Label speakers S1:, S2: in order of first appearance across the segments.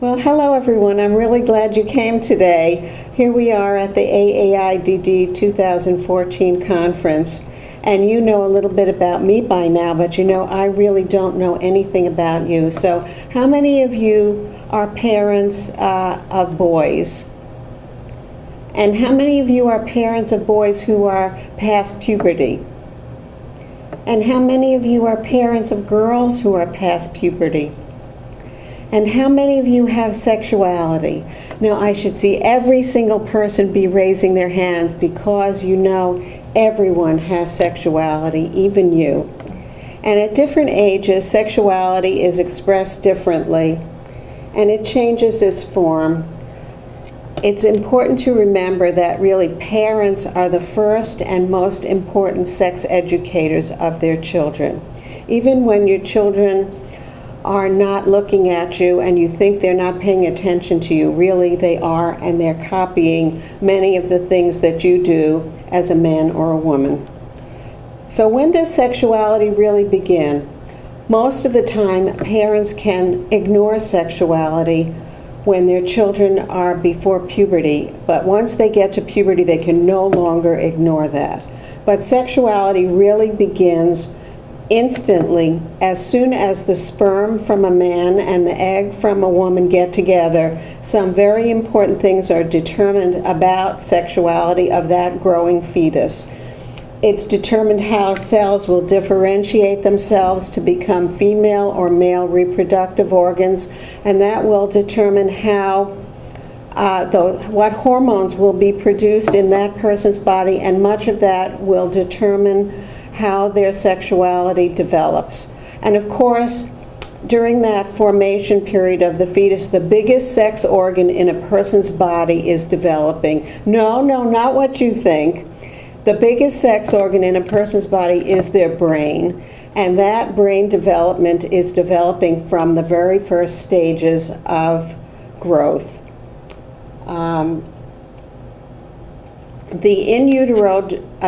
S1: Well, hello everyone. I'm really glad you came today. Here we are at the AAIDD 2014 conference, and you know a little bit about me by now, but you know I really don't know anything about you. So how many of you are parents of boys? And how many of you are parents of boys who are past puberty? And how many of you are parents of girls who are past puberty? And how many of you have sexuality? Now, I should see every single person be raising their hands because you know everyone has sexuality, even you. And at different ages, sexuality is expressed differently, and it changes its form. It's important to remember that really parents are the first and most important sex educators of their children. Even when your children are not looking at you and you think they're not paying attention to you, really they are, and they're copying many of the things that you do as a man or a woman. So when does sexuality really begin? Most of the time, parents can ignore sexuality when their children are before puberty, but once they get to puberty, they can no longer ignore that. But sexuality really begins instantly as soon as the sperm from a man and the egg from a woman get together. Some very important things are determined about sexuality of that growing fetus. It's determined how cells will differentiate themselves to become female or male reproductive organs, and that will determine how what hormones will be produced in that person's body, and much of that will determine how their sexuality develops. And of course, during that formation period of the fetus, the biggest sex organ in a person's body is developing. No, not what you think. The biggest sex organ in a person's body is their brain, and that brain development is developing from the very first stages of growth. The in utero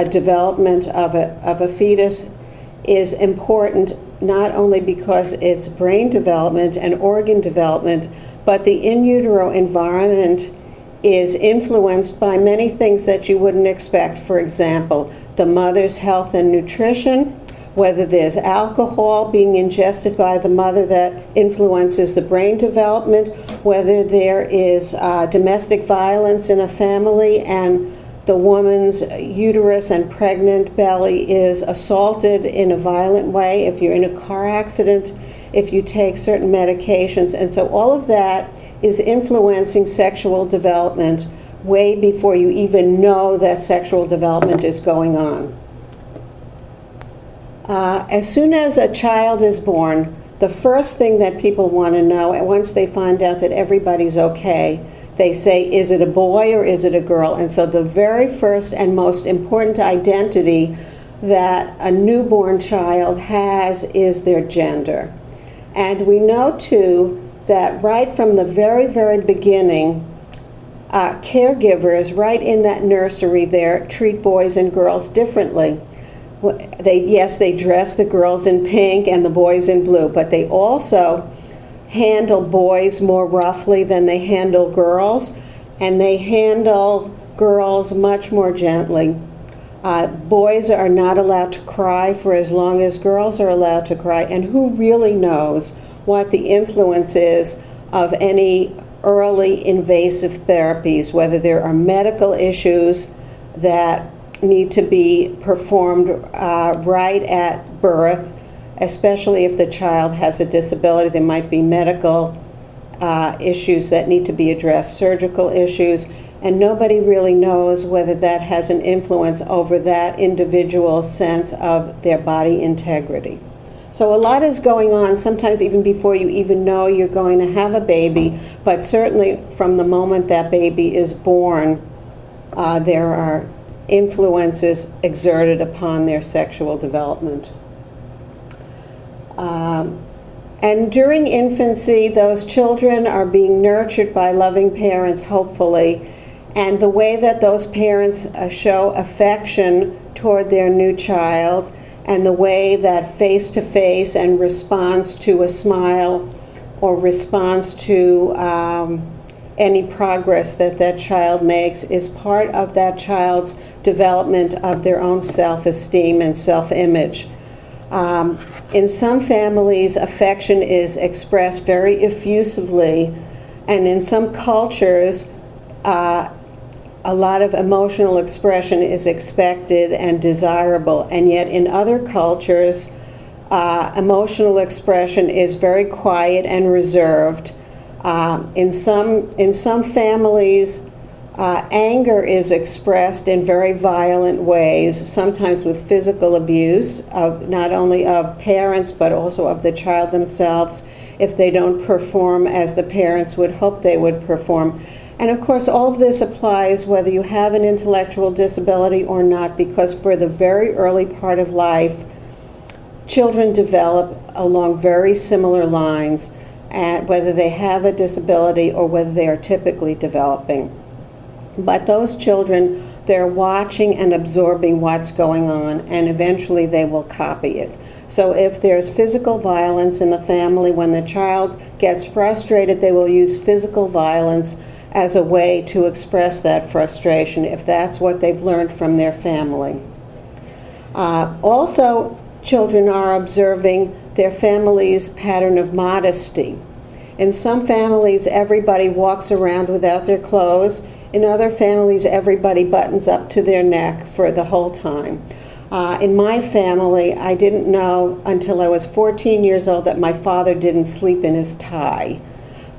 S1: development of a fetus is important not only because it's brain development and organ development, but the in utero environment is influenced by many things that you wouldn't expect. For example, the mother's health and nutrition, whether there's alcohol being ingested by the mother that influences the brain development, whether there is domestic violence in a family and the woman's uterus and pregnant belly is assaulted in a violent way, if you're in a car accident, if you take certain medications. And so all of that is influencing sexual development way before you even know that sexual development is going on. As soon as a child is born, the first thing that people want to know, and once they find out that everybody's okay, they say, is it a boy or is it a girl? And so the very first and most important identity that a newborn child has is their gender. And we know, too, that right from the very, very beginning, caregivers right in that nursery there treat boys and girls differently. They dress the girls in pink and the boys in blue, but they also handle boys more roughly than they handle girls, and they handle girls much more gently. Boys are not allowed to cry for as long as girls are allowed to cry, and who really knows what the influence is of any early invasive therapies, whether there are medical issues that need to be performed right at birth, especially if the child has a disability. There might be medical issues that need to be addressed, surgical issues, and nobody really knows whether that has an influence over that individual's sense of their body integrity. So a lot is going on, sometimes even before you even know you're going to have a baby, but certainly from the moment that baby is born, there are influences exerted upon their sexual development. And during infancy, those children are being nurtured by loving parents, hopefully, and the way that those parents show affection toward their new child, and the way that face-to-face and response to a smile or response to any progress that that child makes is part of that child's development of their own self-esteem and self-image. In some families, affection is expressed very effusively, and in some cultures, a lot of emotional expression is expected and desirable, and yet in other cultures, emotional expression is very quiet and reserved. In some families, anger is expressed in very violent ways, sometimes with physical abuse, not only of parents but also of the child themselves, if they don't perform as the parents would hope they would perform. And of course, all of this applies whether you have an intellectual disability or not, because for the very early part of life, children develop along very similar lines, and whether they have a disability or whether they are typically developing. But those children, they're watching and absorbing what's going on, and eventually they will copy it. So if there's physical violence in the family, when the child gets frustrated, they will use physical violence as a way to express that frustration, if that's what they've learned from their family. Also, children are observing their family's pattern of modesty. In some families, everybody walks around without their clothes. In other families, everybody buttons up to their neck for the whole time. In my family, I didn't know until I was 14 years old that my father didn't sleep in his tie.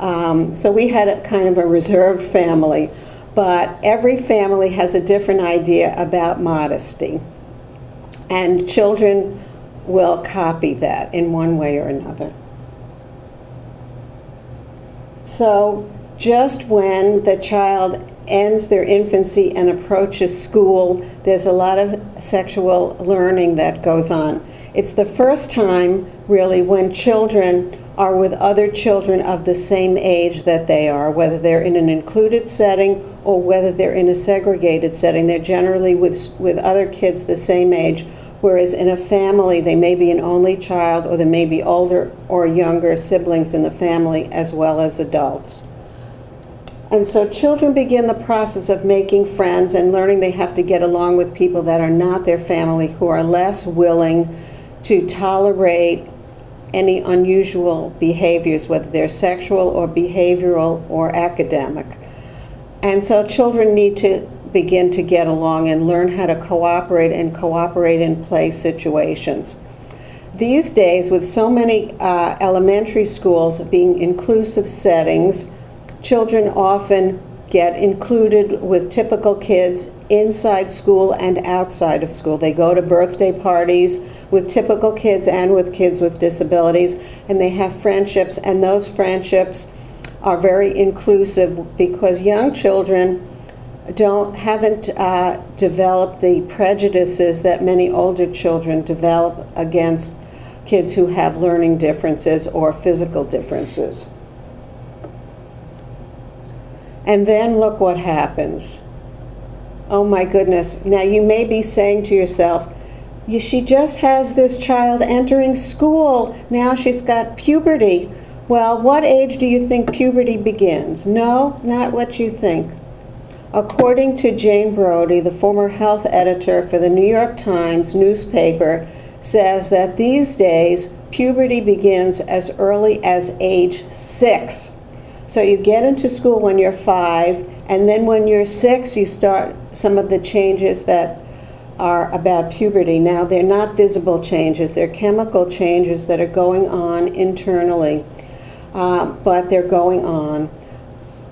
S1: So we had a kind of a reserved family, but every family has a different idea about modesty. And children will copy that in one way or another. So just when the child ends their infancy and approaches school, there's a lot of sexual learning that goes on. It's the first time, really, when children are with other children of the same age that they are, whether they're in an included setting or whether they're in a segregated setting. They're generally with other kids the same age, whereas in a family, they may be an only child, or there may be older or younger siblings in the family as well as adults. And so children begin the process of making friends and learning they have to get along with people that are not their family, who are less willing to tolerate any unusual behaviors, whether they're sexual or behavioral or academic. And so children need to begin to get along and learn how to cooperate in play situations. These days, with so many elementary schools being inclusive settings, children often get included with typical kids inside school and outside of school. They go to birthday parties with typical kids and with kids with disabilities, and they have friendships, and those friendships are very inclusive because young children haven't developed the prejudices that many older children develop against kids who have learning differences or physical differences. And then look what happens. Oh my goodness. Now you may be saying to yourself, she just has this child entering school. Now she's got puberty. Well, what age do you think puberty begins? No, not what you think. According to Jane Brody, the former health editor for the New York Times newspaper, says that these days puberty begins as early as age 6. So you get into school when you're 5, and then when you're 6, you start some of the changes that are about puberty. Now, they're not visible changes. They're chemical changes that are going on internally, but they're going on.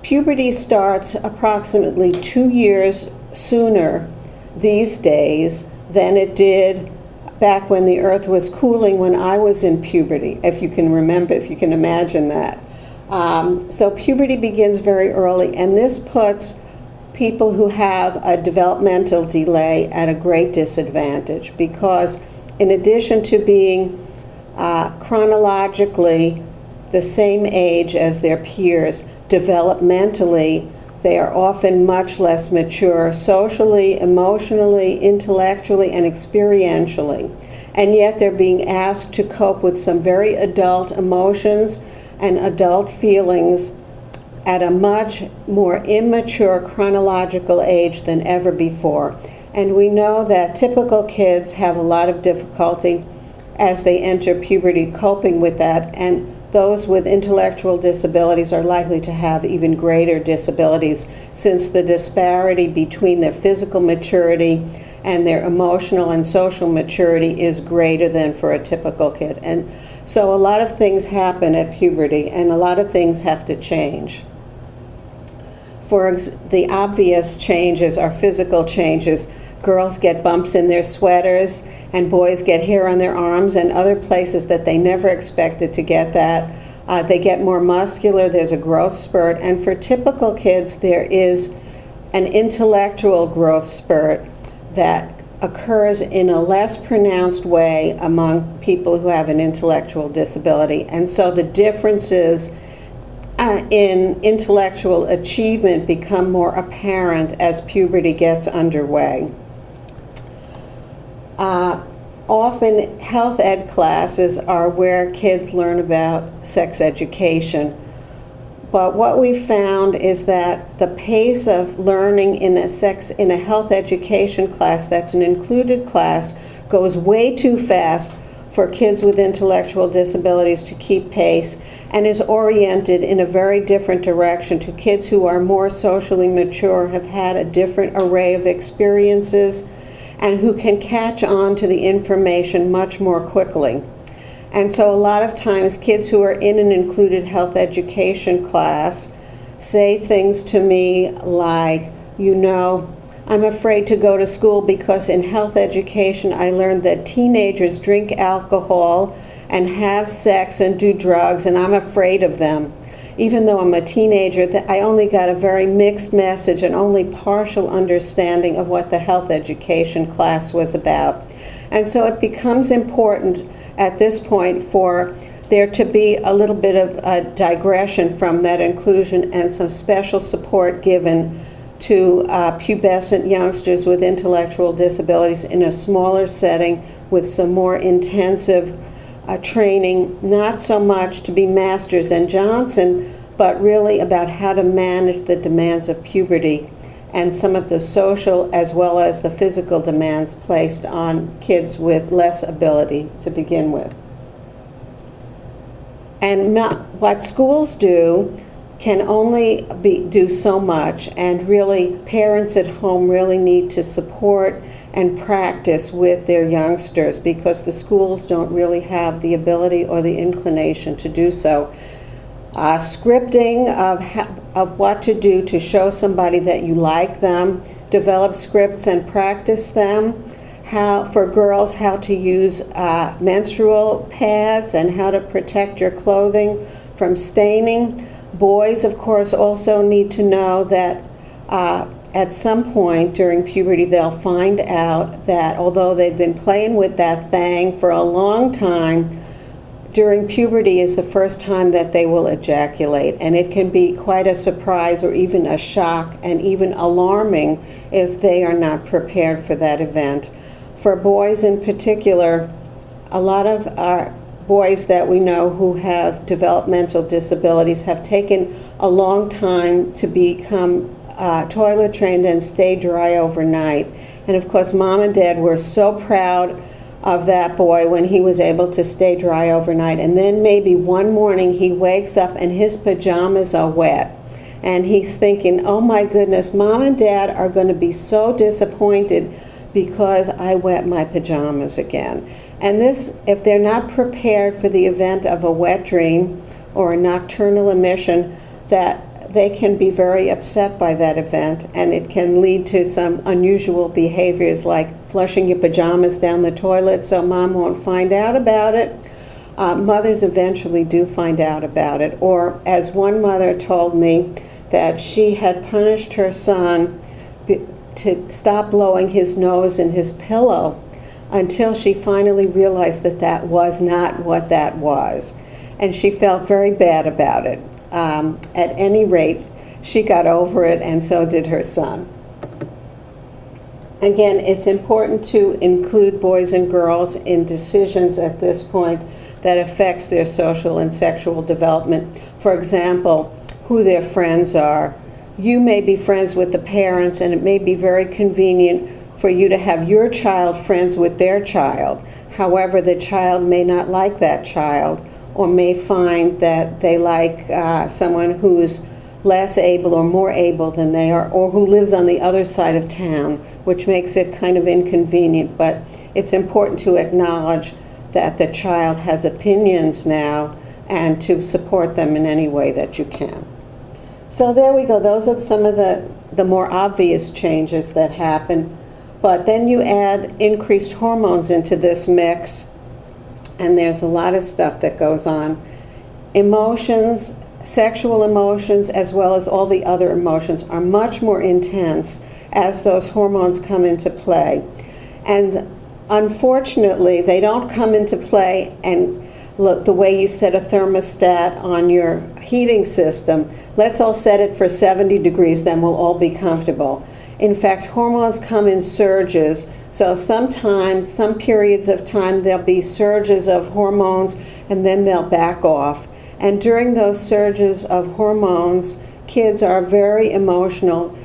S1: Puberty starts approximately 2 years sooner these days than it did back when the earth was cooling when I was in puberty, if you can remember, if you can imagine that. So puberty begins very early, and this puts people who have a developmental delay at a great disadvantage, because in addition to being chronologically the same age as their peers, developmentally they are often much less mature socially, emotionally, intellectually, and experientially. And yet they're being asked to cope with some very adult emotions and adult feelings at a much more immature chronological age than ever before. And we know that typical kids have a lot of difficulty as they enter puberty coping with that, and those with intellectual disabilities are likely to have even greater disabilities, since the disparity between their physical maturity and their emotional and social maturity is greater than for a typical kid. And so a lot of things happen at puberty, and a lot of things have to change. The obvious changes are physical changes. Girls get bumps in their sweaters, and boys get hair on their arms and other places that they never expected to get that. They get more muscular, there's a growth spurt, and for typical kids there is an intellectual growth spurt that occurs in a less pronounced way among people who have an intellectual disability. And so the differences in intellectual achievement become more apparent as puberty gets underway. Often health ed classes are where kids learn about sex education. But what we found is that the pace of learning in a health education class that's an included class goes way too fast for kids with intellectual disabilities to keep pace, and is oriented in a very different direction to kids who are more socially mature, have had a different array of experiences, and who can catch on to the information much more quickly. And so a lot of times kids who are in an included health education class say things to me like, I'm afraid to go to school because in health education I learned that teenagers drink alcohol and have sex and do drugs, and I'm afraid of them. Even though I'm a teenager, I only got a very mixed message and only partial understanding of what the health education class was about. And so it becomes important at this point for there to be a little bit of a digression from that inclusion and some special support given to pubescent youngsters with intellectual disabilities in a smaller setting with some more intensive training, not so much to be Masters and Johnson, but really about how to manage the demands of puberty and some of the social as well as the physical demands placed on kids with less ability to begin with. And what schools do can only do so much, and really parents at home really need to support and practice with their youngsters, because the schools don't really have the ability or the inclination to do so. Scripting of what to do to show somebody that you like them, develop scripts and practice them. For girls, how to use menstrual pads and how to protect your clothing from staining. Boys, of course, also need to know that at some point during puberty they'll find out that although they've been playing with that thing for a long time, during puberty is the first time that they will ejaculate, and it can be quite a surprise or even a shock and even alarming if they are not prepared for that event. For boys in particular, a lot of our boys that we know who have developmental disabilities have taken a long time to become toilet trained and stay dry overnight. And of course, mom and dad were so proud of that boy when he was able to stay dry overnight. And then maybe one morning he wakes up and his pajamas are wet. And he's thinking, oh my goodness, mom and dad are going to be so disappointed because I wet my pajamas again. And this, if they're not prepared for the event of a wet dream or a nocturnal emission, that they can be very upset by that event, and it can lead to some unusual behaviors like flushing your pajamas down the toilet so mom won't find out about it. Mothers eventually do find out about it. Or as one mother told me, that she had punished her son to stop blowing his nose in his pillow until she finally realized that that was not what that was. And she felt very bad about it. At any rate, she got over it, and so did her son. Again, it's important to include boys and girls in decisions at this point. that affects their social and sexual development. For example, who their friends are. You may be friends with the parents, and it may be very convenient for you to have your child friends with their child. However, the child may not like that child, or may find that they like someone who's less able or more able than they are, or who lives on the other side of town, which makes it kind of inconvenient. But it's important to acknowledge that the child has opinions now and to support them in any way that you can. So there we go. Those are some of the more obvious changes that happen. But then you add increased hormones into this mix, and there's a lot of stuff that goes on. Emotions, sexual emotions, as well as all the other emotions, are much more intense as those hormones come into play. And unfortunately, they don't come into play and look the way you set a thermostat on your heating system. Let's all set it for 70 degrees, then we'll all be comfortable. In fact, hormones come in surges. So sometimes, some periods of time, there'll be surges of hormones, and then they'll back off. And during those surges of hormones, kids are very emotional.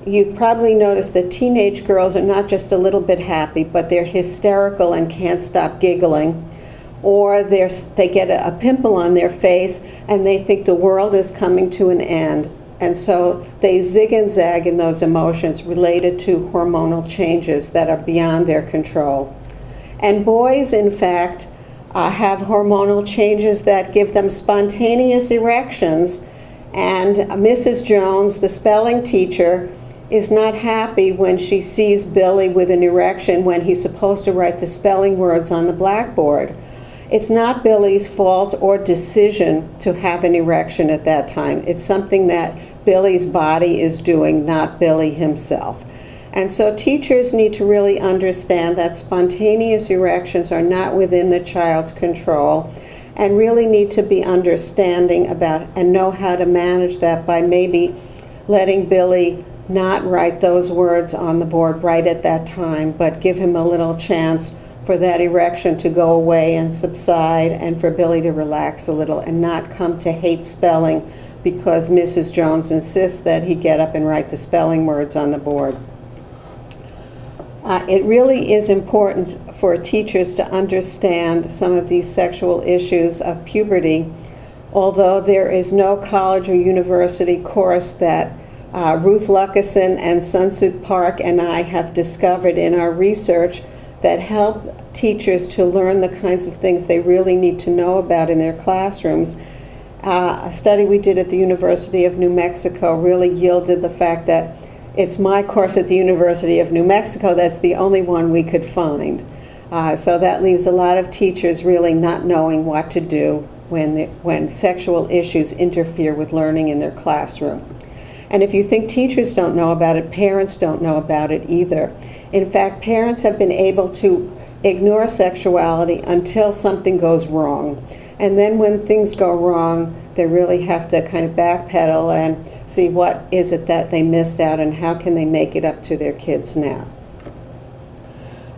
S1: You've probably noticed that teenage girls are not just a little bit happy, but they're hysterical and can't stop giggling. Or they get a pimple on their face and they think the world is coming to an end. And so they zig and zag in those emotions related to hormonal changes that are beyond their control. And boys, in fact, have hormonal changes that give them spontaneous erections. And Mrs. Jones, the spelling teacher, is not happy when she sees Billy with an erection when he's supposed to write the spelling words on the blackboard. It's not Billy's fault or decision to have an erection at that time. It's something that Billy's body is doing, not Billy himself. And so teachers need to really understand that spontaneous erections are not within the child's control, and really need to be understanding about and know how to manage that by maybe letting Billy not write those words on the board right at that time, but give him a little chance for that erection to go away and subside, and for Billy to relax a little and not come to hate spelling because Mrs. Jones insists that he get up and write the spelling words on the board. It really is important for teachers to understand some of these sexual issues of puberty, although there is no college or university course that Ruth Luckeson and Sunsut Park and I have discovered in our research that help teachers to learn the kinds of things they really need to know about in their classrooms. A study we did at the University of New Mexico really yielded the fact that it's my course at the University of New Mexico that's the only one we could find. So that leaves a lot of teachers really not knowing what to do when sexual issues interfere with learning in their classroom. And if you think teachers don't know about it, parents don't know about it either. In fact, parents have been able to ignore sexuality until something goes wrong. And then when things go wrong, they really have to kind of backpedal and see what is it that they missed out and how can they make it up to their kids now.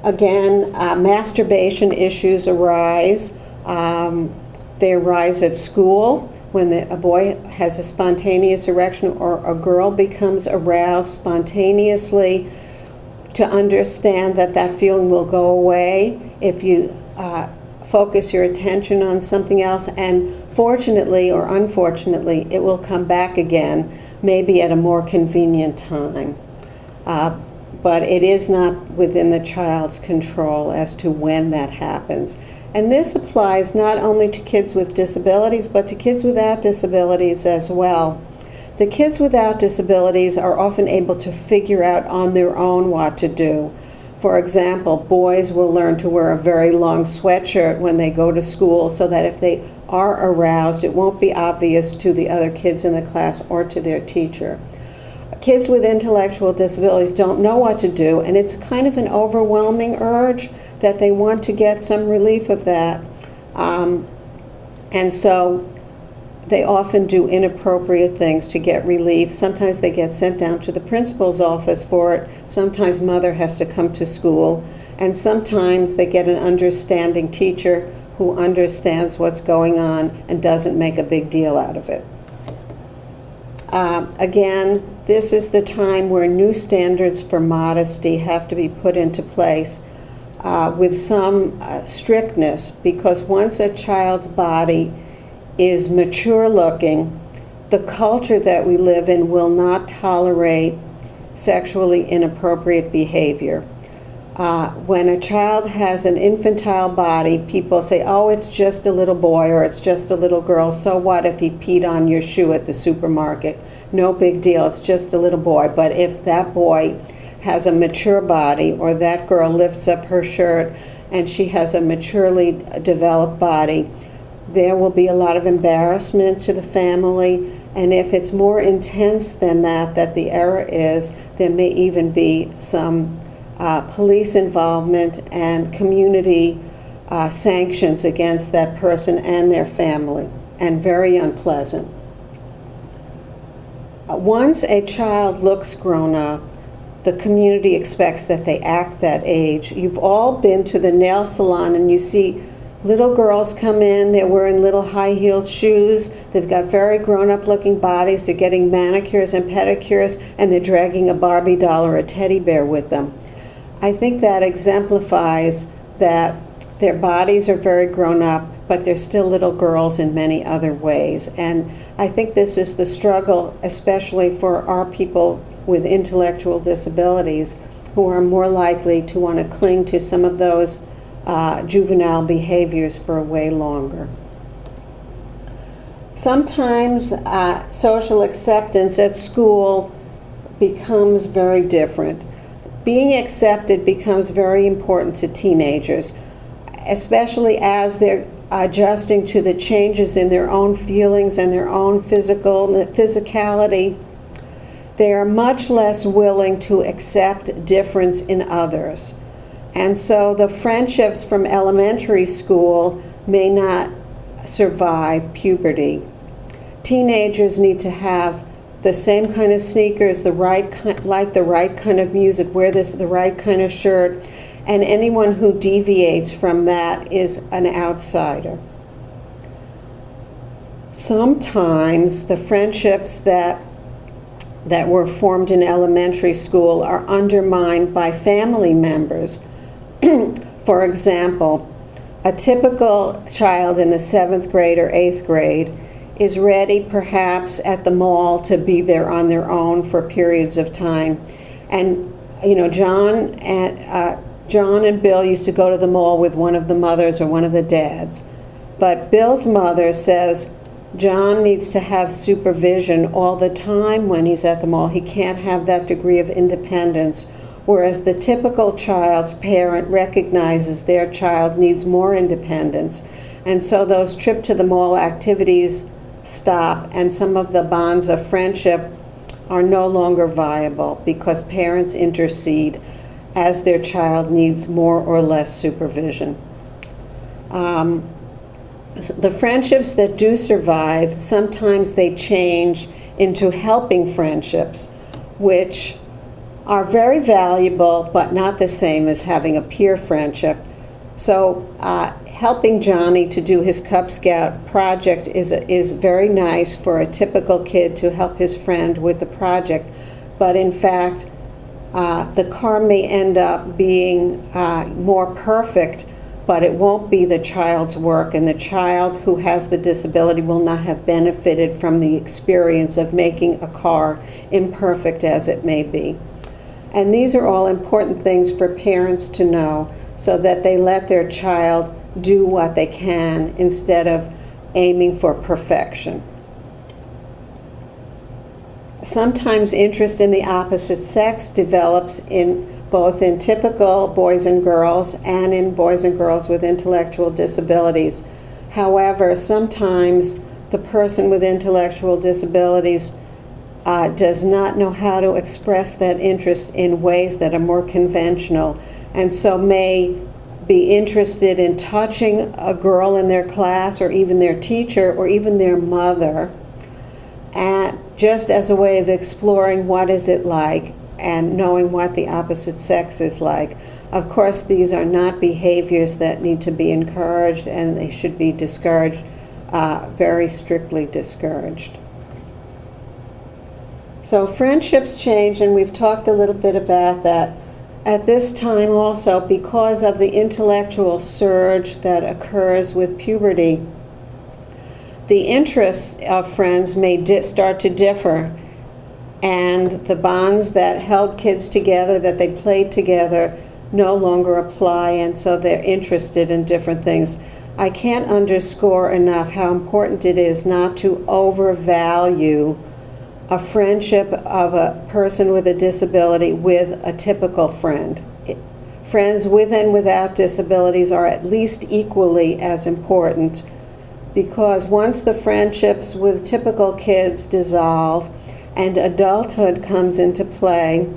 S1: Again, masturbation issues arise. They arise at school when a boy has a spontaneous erection or a girl becomes aroused spontaneously. To understand that that feeling will go away if you focus your attention on something else, and fortunately or unfortunately, it will come back again, maybe at a more convenient time. But it is not within the child's control as to when that happens. And this applies not only to kids with disabilities, but to kids without disabilities as well. The kids without disabilities are often able to figure out on their own what to do. For example, boys will learn to wear a very long sweatshirt when they go to school so that if they are aroused, it won't be obvious to the other kids in the class or to their teacher. Kids with intellectual disabilities don't know what to do, and it's kind of an overwhelming urge that they want to get some relief of that. And so they often do inappropriate things to get relief. Sometimes they get sent down to the principal's office for it. Sometimes mother has to come to school. And sometimes they get an understanding teacher who understands what's going on and doesn't make a big deal out of it. Again, this is the time where new standards for modesty have to be put into place with some strictness, because once a child's body is mature looking, the culture that we live in will not tolerate sexually inappropriate behavior. When a child has an infantile body, people say, oh, it's just a little boy or it's just a little girl. So what if he peed on your shoe at the supermarket? No big deal, it's just a little boy. But if that boy has a mature body, or that girl lifts up her shirt and she has a maturely developed body, there will be a lot of embarrassment to the family. And if it's more intense than that the error is, there may even be some police involvement and community sanctions against that person and their family, and very unpleasant. Once a child looks grown up, the community expects that they act that age. You've all been to the nail salon and you see little girls come in, they're wearing little high-heeled shoes, they've got very grown-up looking bodies, they're getting manicures and pedicures, and they're dragging a Barbie doll or a teddy bear with them. I think that exemplifies that their bodies are very grown up, but they're still little girls in many other ways. And I think this is the struggle, especially for our people with intellectual disabilities, who are more likely to want to cling to some of those juvenile behaviors for way longer. Sometimes social acceptance at school becomes very different. Being accepted becomes very important to teenagers, especially as they're adjusting to the changes in their own feelings and their own physicality. They are much less willing to accept difference in others. And so the friendships from elementary school may not survive puberty. Teenagers need to have the same kind of sneakers, the right kind of music, wear the right kind of shirt, and anyone who deviates from that is an outsider. Sometimes the friendships that were formed in elementary school are undermined by family members. For example, a typical child in the 7th grade or 8th grade is ready perhaps at the mall to be there on their own for periods of time. And John and Bill used to go to the mall with one of the mothers or one of the dads. But Bill's mother says John needs to have supervision all the time when he's at the mall. He can't have that degree of independence. Whereas the typical child's parent recognizes their child needs more independence. And so those trip to the mall activities stop, and some of the bonds of friendship are no longer viable because parents intercede as their child needs more or less supervision. The friendships that do survive, sometimes they change into helping friendships, which are very valuable but not the same as having a peer friendship. So helping Johnny to do his Cub Scout project is very nice for a typical kid to help his friend with the project, but in fact the car may end up being more perfect, but it won't be the child's work, and the child who has the disability will not have benefited from the experience of making a car, imperfect as it may be. And these are all important things for parents to know so that they let their child do what they can instead of aiming for perfection. Sometimes interest in the opposite sex develops both in typical boys and girls and in boys and girls with intellectual disabilities. However, sometimes the person with intellectual disabilities does not know how to express that interest in ways that are more conventional, and so may be interested in touching a girl in their class or even their teacher or even their mother, and just as a way of exploring what is it like and knowing what the opposite sex is like. Of course, these are not behaviors that need to be encouraged, and they should be discouraged, very strictly discouraged. So friendships change, and we've talked a little bit about that. At this time also, because of the intellectual surge that occurs with puberty, the interests of friends may start to differ, and the bonds that held kids together, that they played together, no longer apply, and so they're interested in different things. I can't underscore enough how important it is not to overvalue a friendship of a person with a disability with a typical friend. Friends with and without disabilities are at least equally as important, because once the friendships with typical kids dissolve and adulthood comes into play,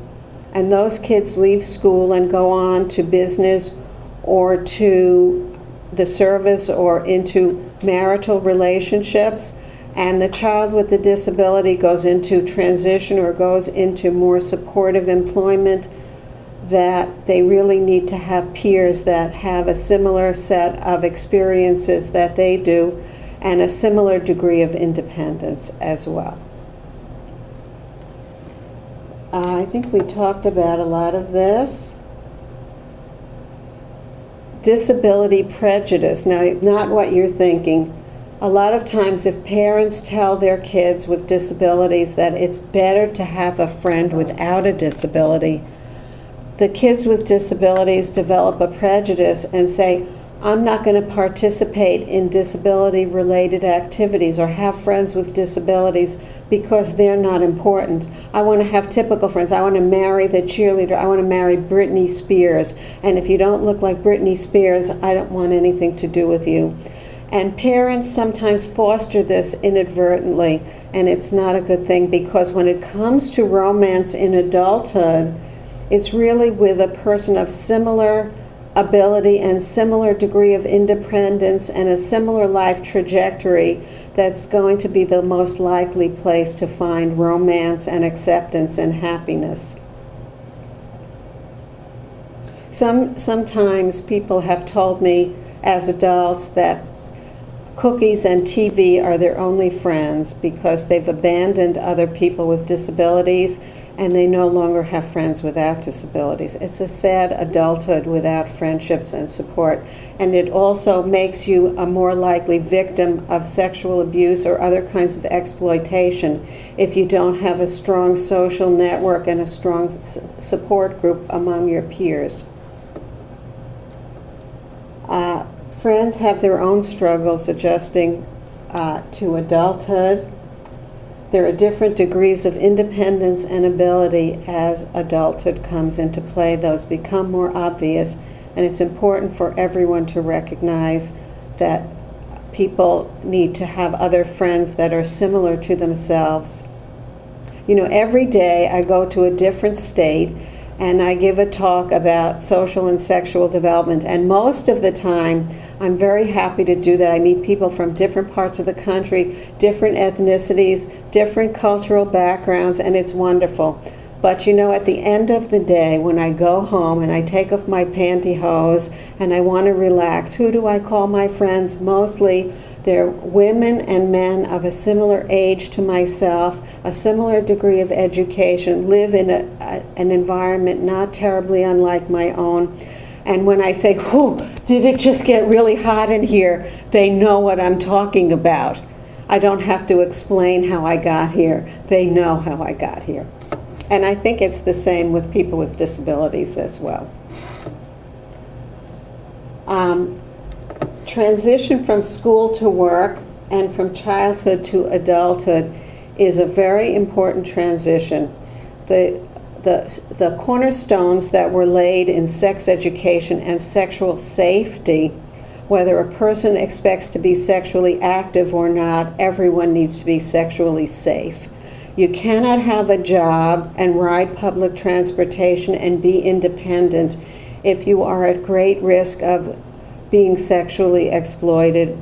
S1: and those kids leave school and go on to business or to the service or into marital relationships, and the child with the disability goes into transition or goes into more supportive employment, that they really need to have peers that have a similar set of experiences that they do and a similar degree of independence as well. I think we talked about a lot of this. Disability prejudice. Now, not what you're thinking. A lot of times if parents tell their kids with disabilities that it's better to have a friend without a disability, the kids with disabilities develop a prejudice and say, I'm not going to participate in disability-related activities or have friends with disabilities because they're not important. I want to have typical friends. I want to marry the cheerleader. I want to marry Britney Spears. And if you don't look like Britney Spears, I don't want anything to do with you. And parents sometimes foster this inadvertently, and it's not a good thing, because when it comes to romance in adulthood, it's really with a person of similar ability and similar degree of independence and a similar life trajectory that's going to be the most likely place to find romance and acceptance and happiness. Sometimes people have told me as adults that cookies and TV are their only friends because they've abandoned other people with disabilities and they no longer have friends without disabilities. It's a sad adulthood without friendships and support, and it also makes you a more likely victim of sexual abuse or other kinds of exploitation if you don't have a strong social network and a strong support group among your peers. Friends have their own struggles adjusting to adulthood. There are different degrees of independence and ability as adulthood comes into play. Those become more obvious, and it's important for everyone to recognize that people need to have other friends that are similar to themselves. You know, every day I go to a different state and I give a talk about social and sexual development, and most of the time I'm very happy to do that. I meet people from different parts of the country, different ethnicities, different cultural backgrounds, and it's wonderful. But you know, at the end of the day, when I go home and I take off my pantyhose and I want to relax, who do I call my friends? Mostly they're women and men of a similar age to myself, a similar degree of education, live in an environment not terribly unlike my own. And when I say, whew, did it just get really hot in here, they know what I'm talking about. I don't have to explain how I got here. They know how I got here. And I think it's the same with people with disabilities as well. Transition from school to work and from childhood to adulthood is a very important transition. The cornerstones that were laid in sex education and sexual safety, whether a person expects to be sexually active or not, everyone needs to be sexually safe. You cannot have a job and ride public transportation and be independent if you are at great risk of being sexually exploited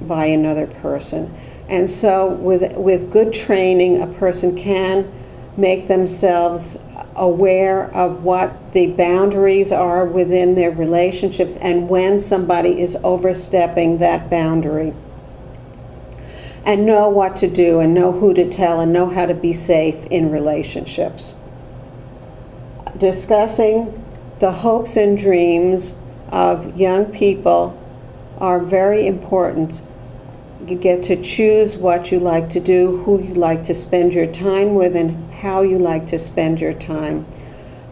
S1: by another person. And so with good training, a person can make themselves aware of what the boundaries are within their relationships and when somebody is overstepping that boundary. And know what to do and know who to tell and know how to be safe in relationships. Discussing the hopes and dreams of young people are very important. You get to choose what you like to do, who you like to spend your time with, and how you like to spend your time.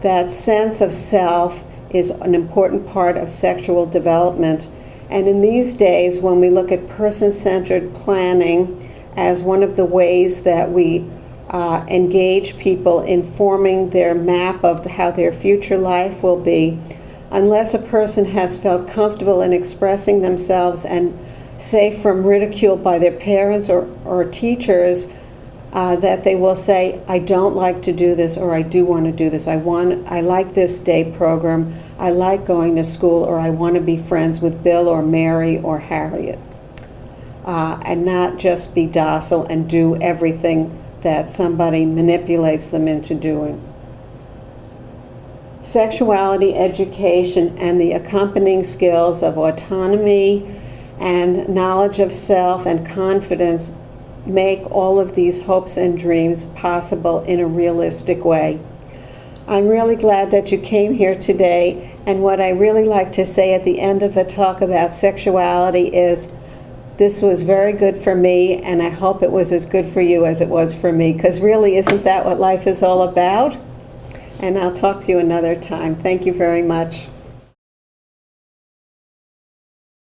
S1: That sense of self is an important part of sexual development. And in these days, when we look at person-centered planning as one of the ways that we engage people in forming their map of how their future life will be, unless a person has felt comfortable in expressing themselves and safe from ridicule by their parents or teachers, that they will say, I don't like to do this, or I do want to do this. I like this day program. I like going to school, or I want to be friends with Bill or Mary or Harriet. And not just be docile and do everything that somebody manipulates them into doing. Sexuality education and the accompanying skills of autonomy and knowledge of self and confidence make all of these hopes and dreams possible in a realistic way. I'm really glad that you came here today, and what I really like to say at the end of a talk about sexuality is, this was very good for me, and I hope it was as good for you as it was for me, because really, isn't that what life is all about? And I'll talk to you another time. Thank you very much.